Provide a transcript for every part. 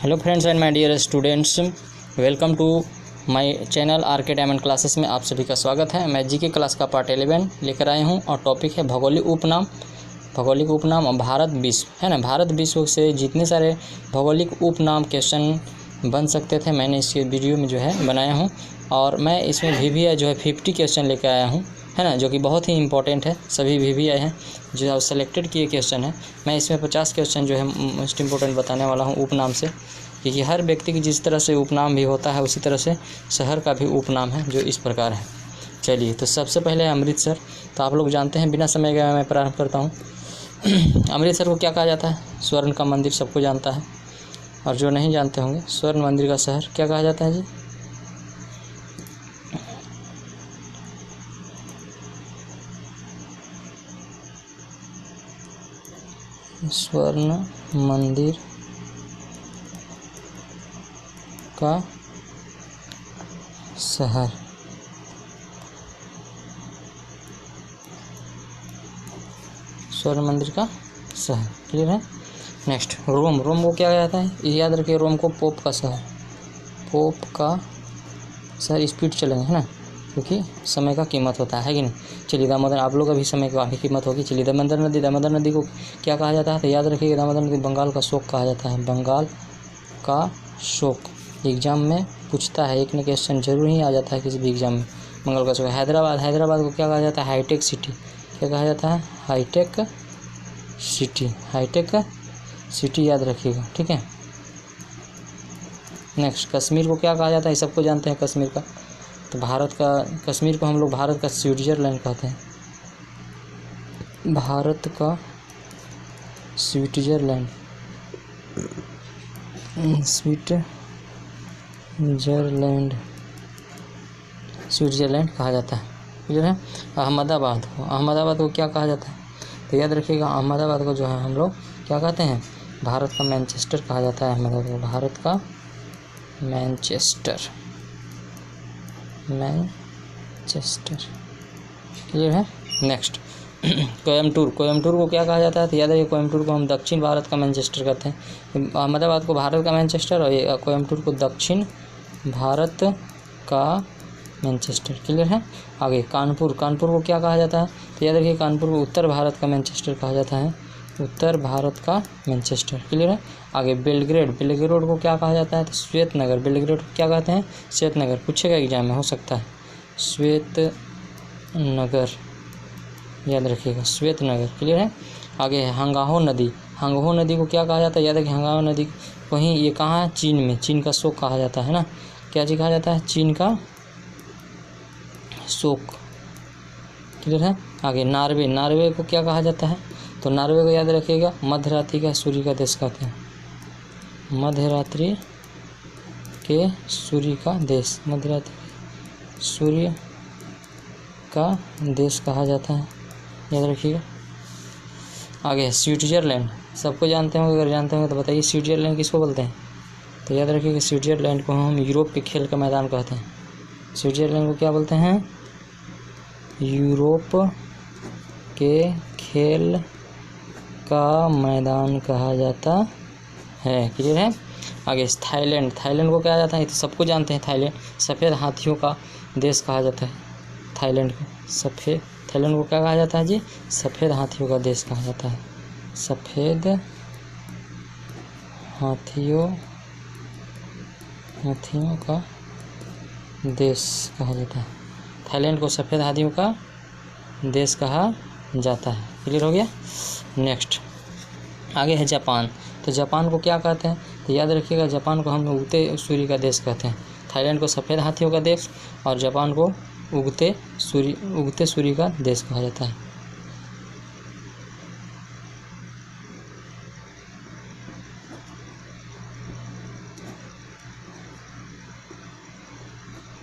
Hello friends and my dear students, welcome to my channel RK diamond classes में आप सभी का स्वागत है। मैं जीके क्लास का पार्ट 11 लेकर आया हूं और टॉपिक है भौगोलिक उपनाम और भारत विश्व, है ना। भारत विश्व से जितने सारे भौगोलिक उपनाम क्वेश्चन बन सकते थे मैंने इस वीडियो में जो है बनाया हूँ, और मैं इसमें VVI जो है 50 क्वेश्चन लेकर आया हूँ, है ना, जो कि बहुत ही इंपॉर्टेंट है। सभी VVI हैं जो सेलेक्टेड किए क्वेश्चन है। मैं इसमें 50 क्वेश्चन जो है मोस्ट इंपॉर्टेंट बताने वाला हूँ उपनाम से, क्योंकि हर व्यक्ति की जिस तरह से उपनाम भी होता है उसी तरह से शहर का भी उपनाम है जो इस प्रकार है। चलिए, तो सबसे पहले अमृतसर। तो आप लोग जानते हैं, बिना समय गए मैं प्रारंभ करता हूँ। अमृतसर को क्या कहा जाता है? स्वर्ण का मंदिर, सबको जानता है। और जो नहीं जानते होंगे, स्वर्ण मंदिर का शहर क्या कहा जाता है जी? स्वर्ण मंदिर का शहर। स्वर्ण मंदिर का शहर, क्लियर है। नेक्स्ट, रोम। रोम को क्या कहता है? याद रखिए, रोम को पोप का शहर। पोप का शहर। स्पीड चलेंगे, है ना, क्योंकि समय का कीमत होता है कि नहीं। चलिए, दामोदर, आप लोग का भी समय की काफ़ी कीमत होगी। चलिए, दामोदर नदी। दामोदर नदी को क्या कहा जाता है? तो याद रखिएगा, दामोदर नदी बंगाल का शोक कहा जाता है। बंगाल का शोक एग्जाम में पूछता है, एक न क्वेश्चन जरूर ही आ जाता है किसी भी एग्जाम में। बंगाल का शोक। हैदराबाद। हैदराबाद को क्या कहा जाता है? Hitech city. क्या कहा जाता है? Hitech city. हाईटेक सिटी याद रखिएगा, ठीक है। नेक्स्ट, कश्मीर को क्या कहा जाता है? सबको जानते हैं कश्मीर का। तो भारत का कश्मीर को हम लोग भारत का स्विट्जरलैंड कहते हैं। भारत का स्विट्जरलैंड। स्विट्जरलैंड कहा जाता है, क्लियर है। अहमदाबाद को क्या कहा जाता है? तो याद रखिएगा, अहमदाबाद को जो है हम लोग क्या कहते हैं? भारत का मैनचेस्टर कहा जाता है। अहमदाबाद को भारत का मैनचेस्टर, क्लियर है। नेक्स्ट, कोयम्बटूर। कोयम्बटूर को क्या कहा जाता है? तो याद रखिए, कोयम्बटूर को हम दक्षिण भारत का मैनचेस्टर कहते हैं। अहमदाबाद को भारत का मैनचेस्टर और कोयम्बटूर को दक्षिण भारत का मैनचेस्टर, क्लियर है। आगे, कानपुर। कानपुर को क्या कहा जाता है? तो याद रखिए, कानपुर को उत्तर भारत का मैनचेस्टर कहा जाता है। उत्तर भारत का मैनचेस्टर, क्लियर है। आगे, बेलग्रेड। बेलग्रेड को क्या कहा जाता है? तो श्वेत नगर। बेलग्रेड को क्या कहते हैं? श्वेत नगर। पूछेगा एग्जाम में, हो सकता है। श्वेत नगर याद रखिएगा, श्वेत नगर, क्लियर है। आगे है हंगाहो नदी। हंगाहो नदी को क्या कहा जाता है? याद रखिए, हंगाहो नदी वहीं, ये कहाँ है? चीन में। चीन का शोक कहा जाता है ना। क्या चीज़ कहा जाता है? चीन का शोक, क्लियर है। आगे, नॉर्वे। नॉर्वे को क्या कहा जाता है? तो नॉर्वे को याद रखिएगा, मध्यरात्रि का सूर्य का देश कहते हैं। मध्यरात्रि के सूर्य का देश, मध्यरात्रि सूर्य का देश कहा जाता है, याद रखिएगा। आगे, स्विट्जरलैंड। सबको जानते होंगे, अगर जानते होंगे तो बताइए, स्विट्जरलैंड किसको बोलते हैं? तो याद रखिएगा, स्विट्जरलैंड को हम यूरोप के खेल का मैदान कहते हैं। स्विट्जरलैंड को क्या बोलते हैं? यूरोप के खेल का मैदान कहा जाता है, क्लियर है। आगे, थाईलैंड। थाईलैंड को क्या जाता है? तो सबको जानते हैं, थाईलैंड सफ़ेद हाथियों का देश कहा जाता है। थाईलैंड को थाईलैंड को क्या कहा जाता है जी? सफ़ेद हाथियों का देश कहा जाता है। सफ़ेद हाथियों का देश कहा जाता है। थाईलैंड को सफ़ेद हाथियों का देश कहा जाता है, क्लियर हो गया। नेक्स्ट, आगे है जापान। तो जापान को क्या कहते हैं? तो याद रखिएगा, जापान को हम उगते सूर्य का देश कहते हैं। थाईलैंड को सफ़ेद हाथियों का देश और जापान को उगते सूर्य का देश कहा जाता है।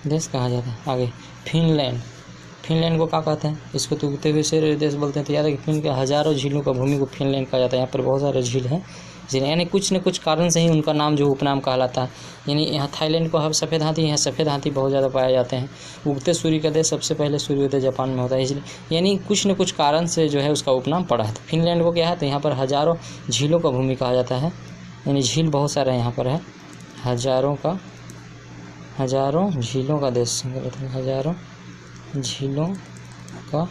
देश कहा जाता है। आगे, फिनलैंड। फिनलैंड को क्या कहते हैं? इसको तो उगते हुए सूर्य देश बोलते हैं। तो याद है कि फिन के हज़ारों झीलों का भूमि को फिनलैंड कहा जाता है। यहाँ पर बहुत सारे झील हैं, यानी कुछ न कुछ कारण से ही उनका नाम जो उपनाम कहलाता है। यानी यहाँ थाईलैंड को हम सफ़ेद हाथी, यहाँ सफ़ेद हाथी बहुत ज़्यादा पाए जाते हैं। उगते सूर्य का देश, सबसे पहले सूर्योदय जापान में होता है, इसलिए यानी कुछ न कुछ कारण से जो है उसका उपनाम पड़ा है। तो फिनलैंड को क्या है? तो यहाँ पर हज़ारों झीलों का भूमि कहा जाता है। यानी झील बहुत सारे यहाँ पर है। हजारों झीलों का देश, हजारों झीलों का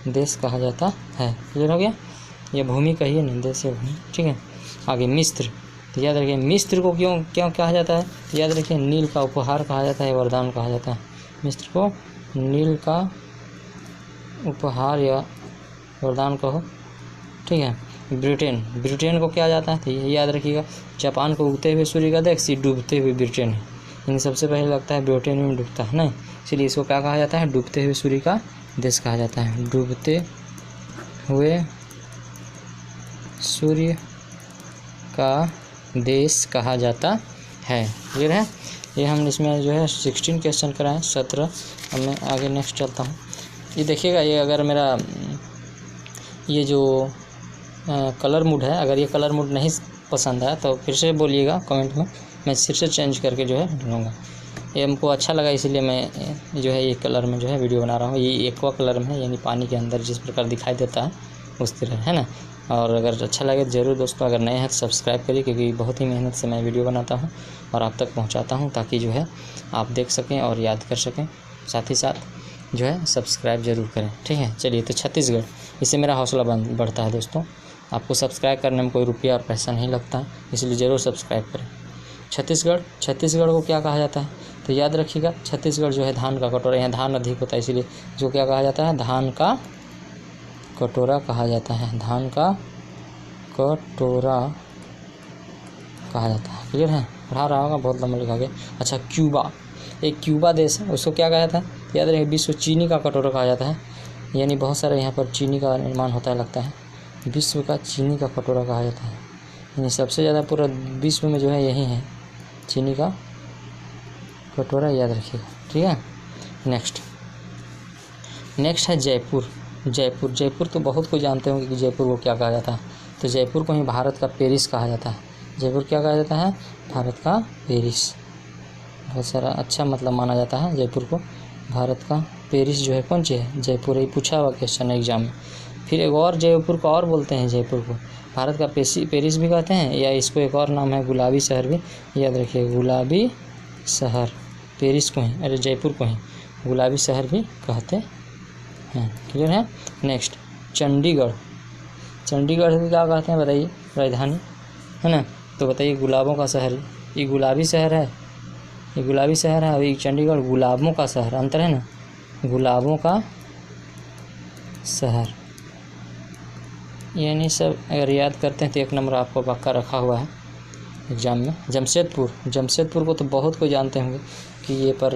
देश कहा जाता है। क्लियर हो गया। ये भूमि कहिए नहीं, देश है भूमि। ठीक है। आगे मिस्र, तो याद रखिए मिस्र को क्यों कहा जाता है, तो याद रखिए नील का उपहार कहा जाता है, वरदान कहा जाता है। मिस्र को नील का उपहार या वरदान कहो। ठीक है। ब्रिटेन को क्या जाता है, तो ये याद रखिएगा जापान को उगते हुए सूर्य का देश, डूबते हुए ब्रिटेन है। इन सबसे पहले लगता है ब्रिटेन में डूबता है, नहीं, इसलिए इसको क्या कहा जाता है, डूबते हुए सूर्य का देश कहा जाता है। डूबते हुए सूर्य का देश कहा जाता है। क्लियर है। ये हम इसमें जो है 16 क्वेश्चन कराएं, 17। अब मैं आगे नेक्स्ट चलता हूँ। ये देखिएगा, ये अगर मेरा ये जो कलर मूड है, अगर ये कलर मूड नहीं पसंद आया तो फिर से बोलिएगा कमेंट में, मैं फिर से चेंज करके जो है लूँगा। ये हमको अच्छा लगा इसलिए मैं जो है ये कलर में जो है वीडियो बना रहा हूँ। ये एक्वा कलर में है, यानी पानी के अंदर जिस प्रकार दिखाई देता है उस तरह, है ना। और अगर अच्छा लगे ज़रूर दोस्तों, अगर नए हैं तो सब्सक्राइब करिए, क्योंकि बहुत ही मेहनत से मैं वीडियो बनाता हूँ और आप तक पहुँचाता हूँ, ताकि जो है आप देख सकें और याद कर सकें। साथ ही साथ जो है सब्सक्राइब ज़रूर करें। ठीक है। चलिए, तो छत्तीसगढ़, इससे मेरा हौसला बढ़ता है दोस्तों। आपको सब्सक्राइब करने में कोई रुपया और पैसा नहीं लगता है, इसलिए ज़रूर सब्सक्राइब करें। छत्तीसगढ़ को क्या कहा जाता है, तो याद रखिएगा छत्तीसगढ़ जो है धान का कटोरा, यहाँ धान अधिक होता है, इसीलिए जो क्या कहा जाता है, धान का कटोरा कहा जाता है। धान का कटोरा कहा जाता है। क्लियर है। पढ़ा रहा होगा, बहुत लंबा लिखा गया। अच्छा, क्यूबा, एक क्यूबा देश है, उसको क्या कहा जाता है, याद रखिए विश्व चीनी का कटोरा कहा जाता है, यानी बहुत सारे यहाँ पर चीनी का निर्माण होता है लगता है। विश्व का चीनी का कटोरा कहा जाता है, यानी सबसे ज़्यादा पूरा विश्व में जो है यही है चीनी का कटोरा, याद रखिएगा। ठीक है। नेक्स्ट है जयपुर तो बहुत कोई जानते होंगे कि जयपुर को क्या कहा जाता है, तो जयपुर को ही भारत का पेरिस कहा जाता है। जयपुर क्या कहा जाता है, भारत का पेरिस। बहुत सारा अच्छा मतलब माना जाता है जयपुर को, भारत का पेरिस जो है कौन सी है, जयपुर। ही पूछा हुआ क्वेश्चन है एग्जाम में। फिर एक और जयपुर को और बोलते हैं, जयपुर को भारत का पेरिस भी कहते हैं, या इसको एक और नाम है गुलाबी शहर भी, याद रखिए गुलाबी शहर। पेरिस को ही, अरे जयपुर को ही गुलाबी शहर भी कहते हैं। क्लियर है। नेक्स्ट चंडीगढ़ को क्या कहते हैं बताइए, राजधानी है ना, तो बताइए गुलाबों का शहर, ये गुलाबी शहर है, ये गुलाबी शहर है, अभी चंडीगढ़ गुलाबों का शहर, अंतर है ना, गुलाबों का शहर। यानी सब अगर याद करते हैं तो 1 नंबर आपको पक्का रखा हुआ है एग्जाम में। जमशेदपुर को तो बहुत कोई जानते होंगे कि ये पर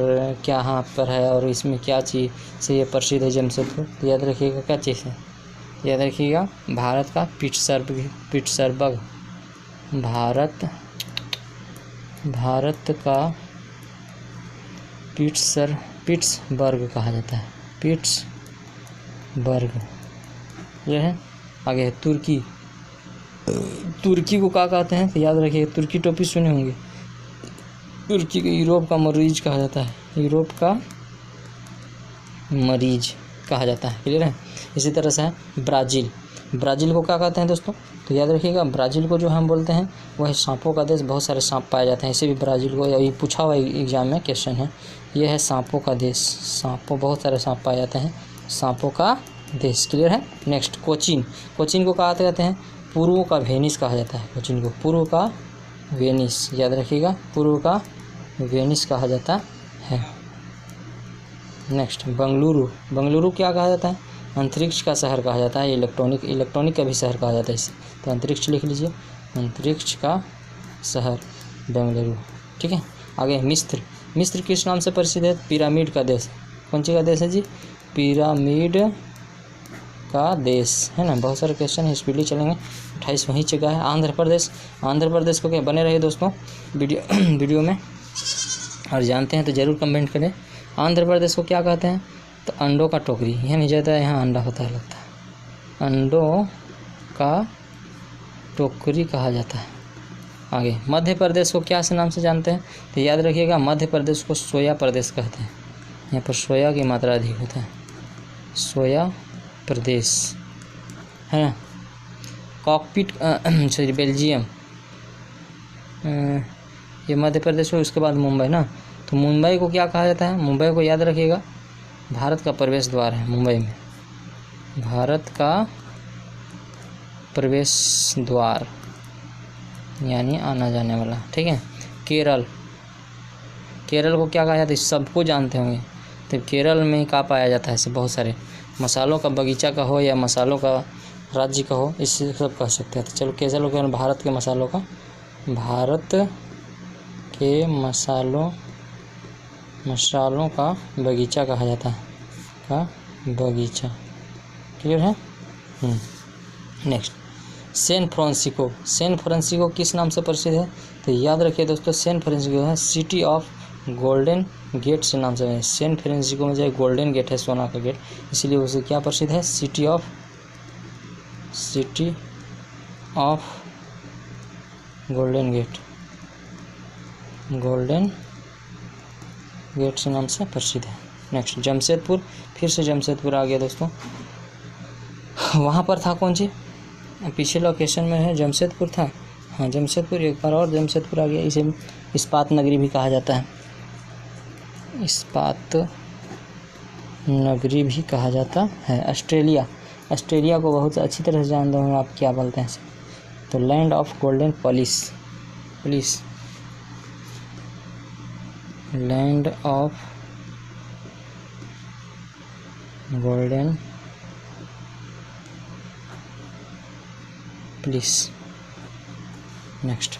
क्या हाँ पर है और इसमें क्या चीज़ से ये प्रसिद्ध है जमशेदपुर, तो याद रखिएगा क्या चीज़ है, याद रखिएगा भारत का पिट्सबर्ग, भारत का पिट्सबर्ग कहा जाता है, पिट्सबर्ग। यह है। आगे है तुर्की को क्या कहते हैं, तो याद रखिए तुर्की टोपी सुने होंगे, तुर्की को यूरोप का मरीज कहा जाता है, यूरोप का मरीज कहा जाता है। क्लियर है। इसी तरह से है ब्राज़ील को क्या कहते हैं दोस्तों, तो याद रखिएगा ब्राज़ील को जो हम बोलते हैं वह सांपों का देश, बहुत सारे सांप पाए जाते हैं, इसे भी ब्राज़ील को, अभी पूछा हुआ एग्जाम में क्वेश्चन है, यह है सांपों का देश, बहुत सारे सांप पाए जाते हैं, सांपों का देश। क्लियर है। नेक्स्ट कोचीन को कहा कहते हैं, पूर्व का वेनिस कहा जाता है, कोचीन को पूर्व का वेनिस, याद रखिएगा पूर्व का वेनिस कहा जाता है। नेक्स्ट बंगलुरु क्या कहा जाता है, अंतरिक्ष का शहर कहा जाता है, इलेक्ट्रॉनिक का भी शहर कहा जाता है इसे, तो अंतरिक्ष लिख लीजिए, अंतरिक्ष का शहर बेंगलुरु। ठीक है। आगे मिस्र किस नाम से प्रसिद्ध है, पिरामिड का देश। कौन सी का देश है जी, पिरामिड का देश, है ना। बहुत सारे क्वेश्चन है, स्पीडली चलेंगे। 28 वहीं जगह है। आंध्र प्रदेश को क्या, बने रहिए दोस्तों वीडियो में, और जानते हैं तो ज़रूर कमेंट करें। आंध्र प्रदेश को क्या कहते हैं, तो अंडों का टोकरी, यानी ज़्यादा यहाँ अंडा होता है लगता है, अंडों का टोकरी कहा जाता है। आगे मध्य प्रदेश को क्या से नाम से जानते हैं, तो याद रखिएगा मध्य प्रदेश को सोया प्रदेश कहते हैं, यहाँ पर सोया की मात्रा अधिक होता है, सोया प्रदेश, है ना। बेल्जियम ये मध्य प्रदेश है, उसके बाद मुंबई ना। तो मुंबई को क्या कहा जाता है? मुंबई को याद रखिएगा, भारत का प्रवेश द्वार है मुंबई में, भारत का प्रवेश द्वार यानी आना जाने वाला, ठीक है। केरल, केरल को क्या कहा जाता है? सबको जानते होंगे। तो केरल में क्या पाया जाता है? ऐसे बहुत सारे मसालों का बगीचा का हो या मसालों का राज्य का हो, इससे सब कह सकते हैं। तो चलो केरल को भारत के मसालों का, भारत के मसालों का बगीचा कहा जाता है, का बगीचा। क्लियर है? Next, San Francisco. San Francisco किस नाम से प्रसिद्ध है? तो याद रखिए दोस्तों, सैन फ्रांसिस्को है सिटी ऑफ गोल्डन गेट से नाम से है। सैन फ्रांसिस्को में जो गोल्डन गेट है, सोना का गेट, इसलिए उसे क्या प्रसिद्ध है? City of golden gate, golden gate से नाम से प्रसिद्ध है। नेक्स्ट, जमशेदपुर। फिर से जमशेदपुर आ गया दोस्तों। वहाँ पर था कौन सी? पीछे लोकेशन में है जमशेदपुर था। हाँ, जमशेदपुर, एक बार और जमशेदपुर आ गया। इसे इस्पात नगरी भी कहा जाता है, इस्पात नगरी भी कहा जाता है। ऑस्ट्रेलिया, ऑस्ट्रेलिया को बहुत अच्छी तरह से जानते होंगे आप, क्या बोलते हैं? तो land of golden police, land of golden police. Next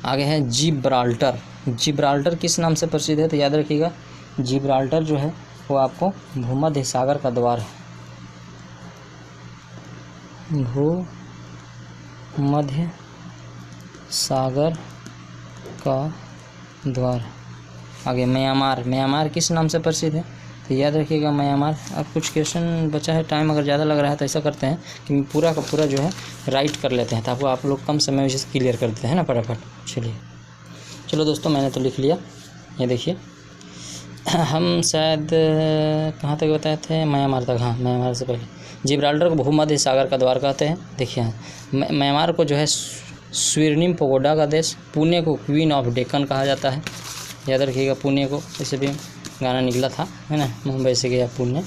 आगे है जिब्राल्टर। जिब्राल्टर किस नाम से प्रसिद्ध है? तो याद रखिएगा, जिब्राल्टर जो है वो आपको भूमध्य सागर का द्वार है, भूमध्य सागर का द्वार। आगे म्यांमार। म्यांमार किस नाम से प्रसिद्ध है? तो याद रखिएगा म्यांमार। अब कुछ क्वेश्चन बचा है, टाइम अगर ज़्यादा लग रहा है तो ऐसा करते हैं कि पूरा का पूरा जो है राइट कर लेते हैं, ताकि आप लोग कम समय में इसे क्लियर कर देते हैं ना फटाफट। चलो दोस्तों, मैंने तो लिख लिया, ये देखिए। हम शायद कहाँ तक बताए थे? म्यांमार तक। हाँ, म्यांमार से पहले जिब्राल्टर को भूमध्य सागर का द्वार कहते हैं। देखिए, म्यांमार को जो है स्वर्णिम पगोडा का देश, पुणे को क्वीन ऑफ डेक्कन कहा जाता है। याद रखिएगा पुणे को, इसे भी गाना निकला था, है ना, मुंबई से गया पुणे,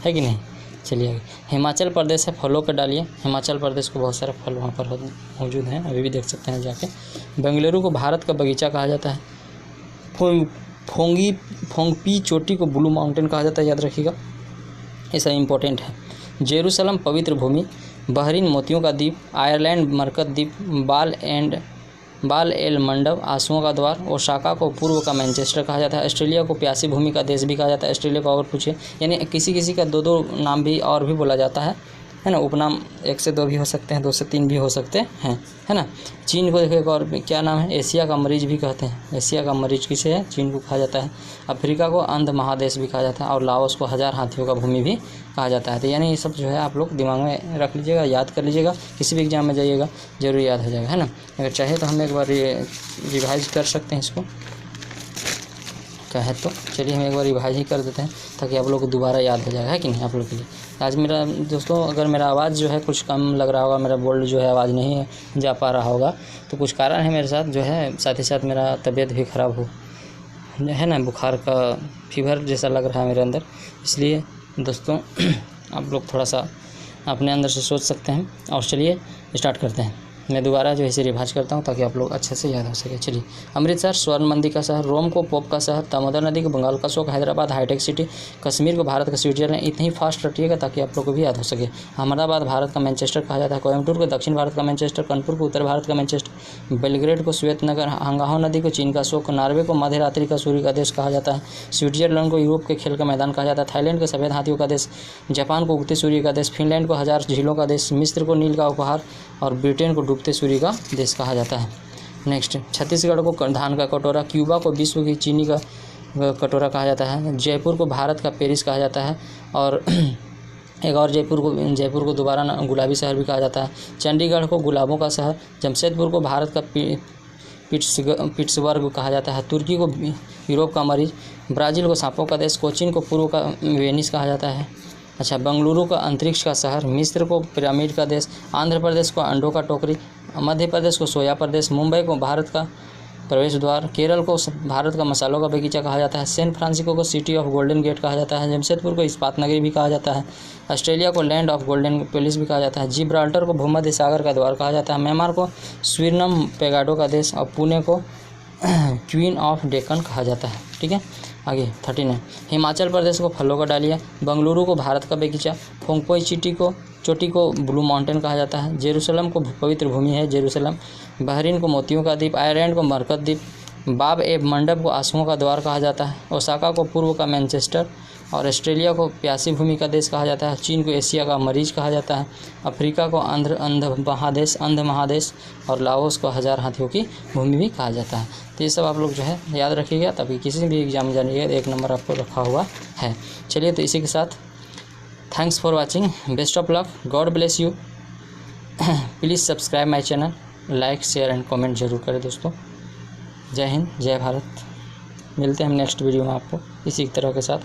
है कि नहीं। चलिए आगे, हिमाचल प्रदेश है, फलों का डालिए। हिमाचल प्रदेश को बहुत सारे फल वहाँ पर मौजूद हैं, अभी भी देख सकते हैं जाके। बेंगलुरु को भारत का बगीचा कहा जाता है। फोंगपी चोटी को ब्लू माउंटेन कहा जाता है, याद रखिएगा, ऐसा इंपॉर्टेंट है। जेरूसलम पवित्र भूमि, बहरीन मोतियों का द्वीप, आयरलैंड मरकत द्वीप, बाल एल मंडप आंसुओं का द्वार, ओसाका को पूर्व का मैनचेस्टर कहा जाता है। ऑस्ट्रेलिया को प्यासी भूमि का देश भी कहा जाता है। ऑस्ट्रेलिया को और पूछिए, यानी किसी किसी का दो नाम भी और भी बोला जाता है ना। उपनाम 1 से 2 भी हो सकते हैं, 2 से 3 भी हो सकते हैं, है ना। चीन को देखो, एक और क्या नाम है? एशिया का मरीज भी कहते हैं। एशिया का मरीज किसे है? चीन को कहा जाता है। अफ्रीका को अंध महादेश भी कहा जाता है, और लाओस को 1000 हाथियों का भूमि भी कहा जाता है। तो यानी ये सब जो है आप लोग दिमाग में रख लीजिएगा, याद कर लीजिएगा, किसी भी एग्जाम में जाइएगा जरूर याद हो जाएगा, है ना। अगर चाहे तो हम एक बार रिवाइज कर सकते हैं इसको, चाहे तो चलिए हम एक बार रिवाइज ही कर देते हैं, ताकि आप लोग को दोबारा याद हो जाएगा, है कि नहीं, आप लोग के लिए। आज मेरा दोस्तों, अगर मेरा आवाज़ जो है कुछ कम लग रहा होगा, मेरा बोल्ड जो है आवाज़ नहीं जा पा रहा होगा, तो कुछ कारण है मेरे साथ जो है, साथ ही साथ मेरा तबीयत भी ख़राब हो, है ना, बुखार का फीवर जैसा लग रहा है मेरे अंदर। इसलिए दोस्तों आप लोग थोड़ा सा अपने अंदर से सोच सकते हैं। और चलिए स्टार्ट करते हैं। मैं दोबारा जो है इसे रिवाइज करता हूँ, ताकि आप लोग अच्छे से याद हो सके। चलिए, अमृतसर स्वर्ण मंदिर का शहर, रोम को पोप का शहर, दामोदर नदी को बंगाल का शोक, हैदराबाद हाईटेक सिटी, कश्मीर को भारत का स्विट्जरलैंड। इतनी ही फास्ट रटिएगा ताकि आप लोग को भी याद हो सके। अहमदाबाद भारत का मैनचेस्टर कहा जाता है। कोयम्बटूर को दक्षिण भारत का मैनचेस्टर, कानपुर को उत्तर भारत का मैनचेस्टर, बेलग्रेड को श्वेत नगर, हंगाहो नदी को चीन का शोक, नॉर्वे को मध्य रात्रि का सूर्य का देश कहा जाता है, स्विट्जरलैंड को यूरोप के खेल का मैदान कहा जाता है, थाईलैंड को सफेद हाथियों का देश, जापान को उगते सूर्य का देश, फिनलैंड को 1000 झीलों का देश, मिस्र को नील का उपहार, और ब्रिटेन को डूबते सूर्य का देश कहा जाता है। नेक्स्ट, छत्तीसगढ़ को धान का कटोरा, क्यूबा को विश्व की चीनी का कटोरा कहा जाता है, जयपुर को भारत का पेरिस कहा जाता है, और एक और जयपुर को दोबारा गुलाबी शहर भी कहा जाता है, चंडीगढ़ को गुलाबों का शहर, जमशेदपुर को भारत का पिट्सबर्ग कहा जाता है, तुर्की को यूरोप का मरीज, ब्राज़ील को सांपों का देश, कोचीन को पूर्व का वेनिस कहा जाता है। अच्छा, बेंगलुरु का अंतरिक्ष का शहर, मिस्र को पिरामिड का देश, आंध्र प्रदेश को अंडों का टोकरी, मध्य प्रदेश को सोया प्रदेश, मुंबई को भारत का प्रवेश द्वार, केरल को भारत का मसालों का बगीचा कहा जाता है, सैन फ्रांसिस्को को सिटी ऑफ गोल्डन गेट कहा जाता है, जमशेदपुर को इस्पात नगरी भी कहा जाता है, ऑस्ट्रेलिया को लैंड ऑफ गोल्डन पेलिस भी कहा जाता है, जिब्राल्टर को भूमध्य सागर का द्वार कहा जाता है, म्यांमार को स्विरनम पेगाडो का देश और पुणे को क्वीन ऑफ डेक्कन कहा जाता है। ठीक है, आगे 39 हिमाचल प्रदेश को फलों का डालिया, बंगलुरु को भारत का बगीचा, फोंगपोई चोटी को ब्लू माउंटेन कहा जाता है, जेरूसलम को पवित्र भूमि है जेरूसलम, बहरीन को मोतियों का द्वीप, आयरलैंड को मरकत द्वीप, बाब ए मंडप को आंसुओं का द्वार कहा जाता है, ओसाका को पूर्व का मैनचेस्टर और ऑस्ट्रेलिया को प्यासी भूमि का देश कहा जाता है, चीन को एशिया का मरीज कहा जाता है, अफ्रीका को अंध महादेश और लाओस को हजार हाथियों की भूमि भी कहा जाता है। तो ये सब आप लोग जो है याद रखिएगा, तभी किसी भी एग्जाम में जानिएगा 1 नंबर आपको रखा हुआ है। चलिए, तो इसी के साथ thanks for watching, best of luck, God bless you. Please subscribe my channel, like share and comment जरूर करें दोस्तों। जय हिंद, जय भारत। मिलते हैं हम नेक्स्ट वीडियो में आपको इसी तरह के साथ।